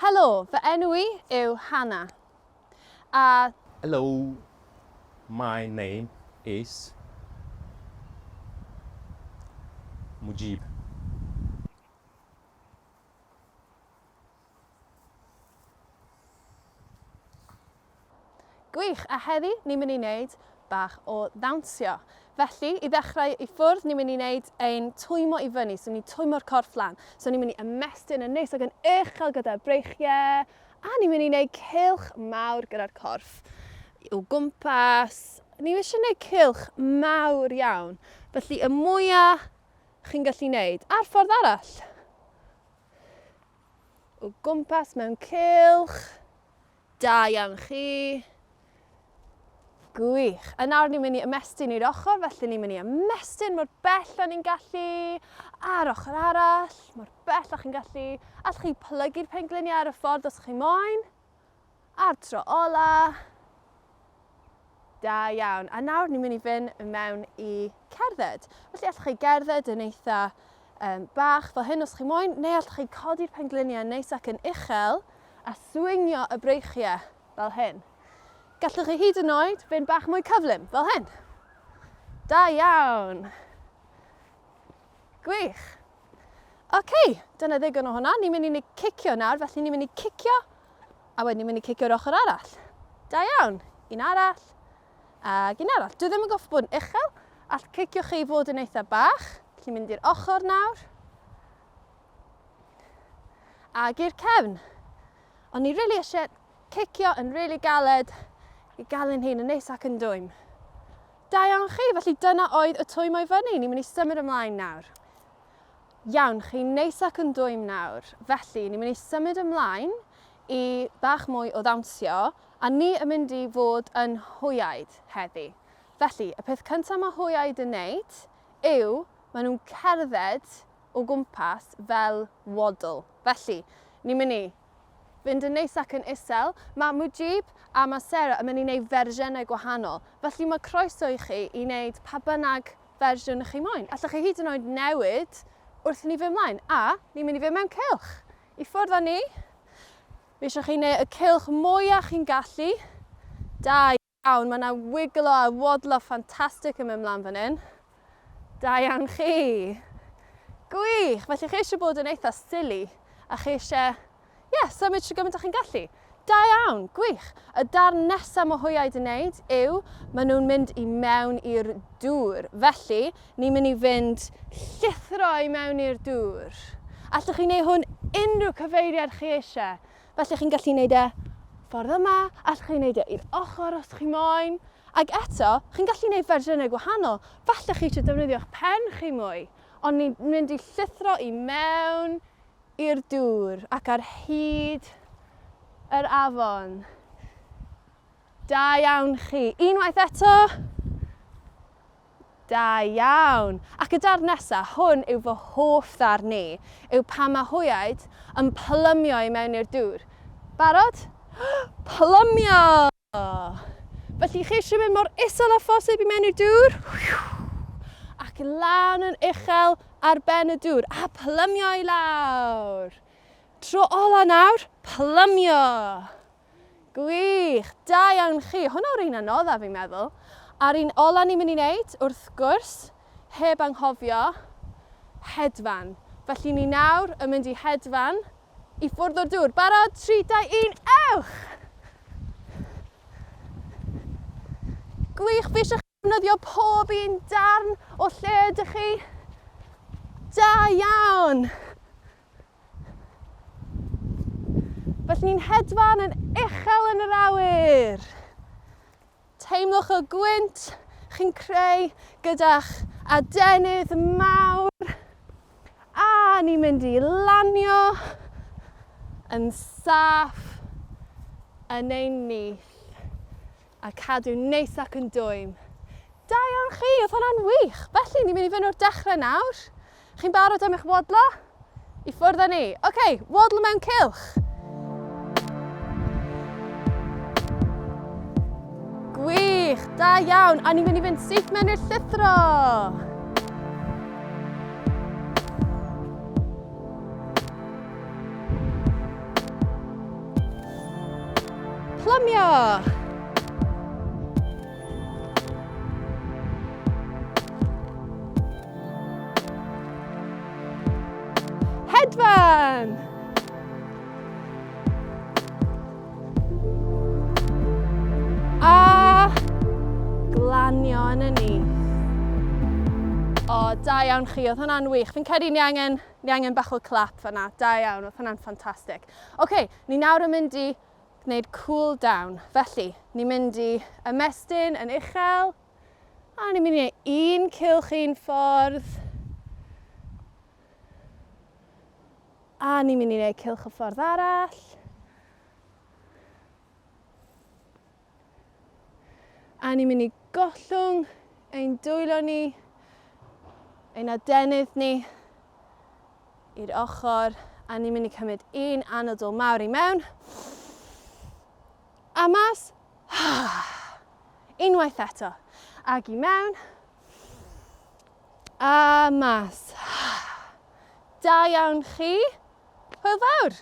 Helo, fy enw I yw Hanna. Hello, my name is Mujib. Gwych, a heddi ni'n mynd i wneud bach o ddawnsio. Felly, i ddechrau i ffwrdd, ni'n mynd i wneud ein twymo i fyny. So, ni'n twymo'r corff lan. So, ni'n mynd i ymestyn yn neis ac yn uchel gyda'r breichiau. A ni'n mynd i wneud cylch mawr gyda'r corff. O gwmpas. Ni eisiau wneud cylch mawr iawn. Felly, y mwyaf chi'n gallu wneud. A'r ffordd arall. O gwmpas mewn cylch. Da iawn chi. Gwych. A nawr ni'n mynd i ymestyn i'r ochr, felly ni'n mynd i ymestyn mor bell o ni'n gallu. A'r ochr arall, mor bell o chi'n gallu. Allwch chi plygu'r pengliniau ar y ffordd os chi moyn. A'r tro ola. Da iawn. A nawr ni'n mynd i fynd mewn i cerdded. Felly allwch chi gerdded yn eitha bach fel hyn os chi moyn, neu allwch chi codi'r pengliniau neis ac yn uchel a swingio y breichiau fel hyn. Gallwch chi hyd yn oed fynd bach mwy cyflym, fel hyn. Da iawn. Gwych. OK, dyna ddigon o hwnna. Ni'n mynd i cicio nawr, felly ni'n mynd i cicio, a wedyn ni'n mynd i cicio'r ochr arall. Da iawn. Un arall, ac un arall. Dwi ddim yn goffo bod yn uchel, all cicio chi fod yn eitha bach. Felly mynd i'r ochr nawr. Ac i'r cefn. Ond ni rili eisiau cicio yn rili galed, i gael ein hun yn neis ac yn dwym. Da iawn chi, felly dyna oedd y twymo i fyny. Ni'n mynd i symud ymlaen nawr. Iawn, chi'n neis ac yn dwym nawr. Felly, ni'n mynd i symud ymlaen i bach mwy o ddawnsio, a ni yn mynd i fod yn hwyaid heddi. Felly, y peth cyntaf mae hwyaid yn neud yw, maen nhw'n cerdded o gwmpas fel waddle. Felly, ni'n mynd i fynd yn neis ac yn isel. Mae Mujib a mae Sarah yn mynd i wneud fersiynau gwahanol. Felly mae croeso i chi i wneud pa bynnag fersiwn chi moyn. Allwch chi hyd yn oed newid wrth ni fynd ymlaen. A ni'n mynd i fynd mewn cylch. I ffwrdd â ni. Fi eisiau chi wneud y cylch mwyaf chi'n gallu. Da iawn. Mae yna wriggle a waddlo ffantastig yn mynd ymlaen fan hyn. Da iawn chi. Gwych. Felly chi eisiau bod yn eitha silly. A chi eisiau symud trwy gymaint â chi'n gallu. Da iawn, gwych. Y darn nesaf mae hwyaid yn neud yw, maen nhw'n mynd i mewn i'r dŵr. Felly, ni'n mynd i fynd llithro i mewn i'r dŵr. Allwch chi wneud hwn unrhyw cyfeiriad chi eisiau. Felly, chi'n gallu wneud e ffordd yma, allwch chi wneud e i'r ochr os chi moyn. Ac eto, chi'n gallu wneud fersiynau gwahanol. Falle chi eisiau defnyddio'ch pen chi mwy. Ond ni'n mynd i llithro i mewn i'r dŵr ac ar hyd yr afon. Da iawn chi. Unwaith eto. Da iawn. Ac y darn nesaf, hwn yw fy hoff ddarn ni, yw pan mae hwyaid yn plymio i mewn i'r dŵr. Barod? Plymio! Felly chi eisiau mynd mor isel a phosib i mewn i'r dŵr. Ac lan yn uchel ar ben y dŵr. A plymio i lawr. Tro ola nawr, plymio. Gwych, da iawn chi. Hwna yw'r un anoddaf fi'n meddwl. A'r un ola ni'n mynd i wneud, wrth gwrs, heb anghofio, hedfan. Felly ni nawr yn mynd i hedfan i ffwrdd o'r dŵr. Barod, 3, 2, 1, ewch! Gwych, fi eisiau chi defnyddio pob un darn o lle ydych chi. Da iawn! Felly ni'n hedfan yn uchel yn yr awyr. Teimlwch y gwynt chi'n creu gyda'ch adenydd mawr. A ni'n mynd i lanio yn saff yn ein nyth. A cadw neis ac yn dwym. Da iawn chi, oedd hwnna'n wych. Felly ni'n mynd i fynd o'r dechrau nawr. Chi'n barod am eich wadlo? I ffwrdd â ni. OK, wadlo mewn cylch. Gwych, da iawn. A ni'n mynd i fynd syth mewn i'r llithro. Plymio. Hedfan. A glanio yn y nyth. O, da iawn chi, oedd hwnna'n wych. Fi'n credu ni angen bach o clap fyna. Da iawn, oedd hwnna'n ffantastig. Oce, ni nawr yn mynd i gwneud cool down. Felly, ni'n mynd i ymestyn yn uchel. A ni'n mynd i wneud un cylch un ffordd. A ni'n mynd i wneud cylch y ffordd arall. A ni'n mynd i gollwng ein dwylo ni, ein adenydd ni i'r ochr, a ni'n mynd i cymryd un anadl mawr i mewn. A mas. Unwaith eto. Ag i mewn. A mas. Da iawn chi. Hwyl fawr.